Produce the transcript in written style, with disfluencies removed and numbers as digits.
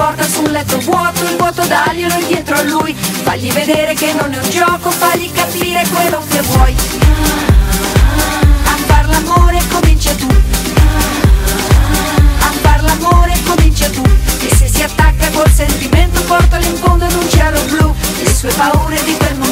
porta su un letto vuoto, il vuoto daglielo indietro a lui. Fagli vedere che non è un gioco, fagli capire quello che vuoi. A far l'amore comincia tu. A far l'amore comincia tu. E se si attacca col sentimento, portalo in fondo in un cielo blu. Le sue paure di quel momento